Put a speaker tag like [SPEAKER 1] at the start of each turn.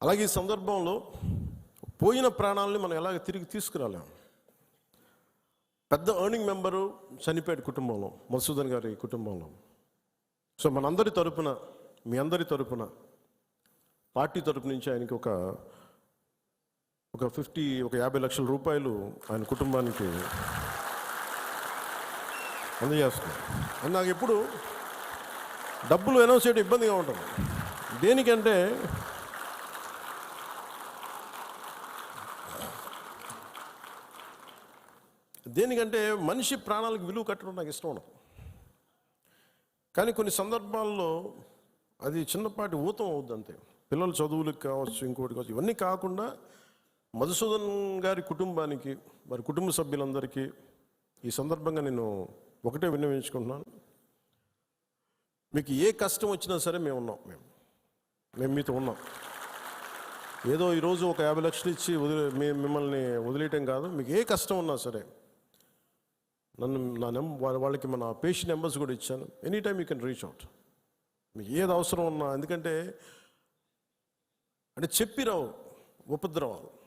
[SPEAKER 1] అలాగే ఈ సందర్భంలో పోయిన ప్రాణాలని మనం ఎలాగ తిరిగి తీసుకురాలేం. పెద్ద ఎర్నింగ్ మెంబరు చనిపోయాడు కుటుంబంలో, మధుసూదన్ గారి కుటుంబంలో. సో మనందరి తరపున, మీ అందరి తరపున, పార్టీ తరపు నుంచి ఆయనకి ఒక 50 లక్షల రూపాయలు ఆయన కుటుంబానికి అందజేస్తున్నాం. అని నాకు ఎప్పుడు డబ్బులు అనౌన్స్ చేయడం ఇబ్బందిగా ఉంటుంది. దేనికంటే మనిషి ప్రాణాలకు విలువ కట్టడం నాకు ఇష్టం ఉండదు. కానీ కొన్ని సందర్భాల్లో అది చిన్నపాటి ఊతం అవుద్ది అంతే. పిల్లల చదువులకు కావచ్చు, ఇంకోటి కావచ్చు. ఇవన్నీ కాకుండా మధుసూదన్ గారి కుటుంబానికి, వారి కుటుంబ సభ్యులందరికీ ఈ సందర్భంగా నేను ఒకటే విన్నవించుకుంటున్నాను. మీకు ఏ కష్టం వచ్చినా సరే మేము ఉన్నాం. మేము మీతో ఉన్నాం. ఏదో ఈరోజు ఒక 50 లక్షలు ఇచ్చి మిమ్మల్ని వదిలేయటం కాదు. మీకు ఏ కష్టం ఉన్నా సరే వాళ్ళకి మన పేషెంట్ నెంబర్స్ కూడా ఇచ్చాను. Any time you can reach out. మీకు ఏది అవసరం ఉన్నా. ఎందుకంటే చెప్పిరావు ఉపద్రవాలు.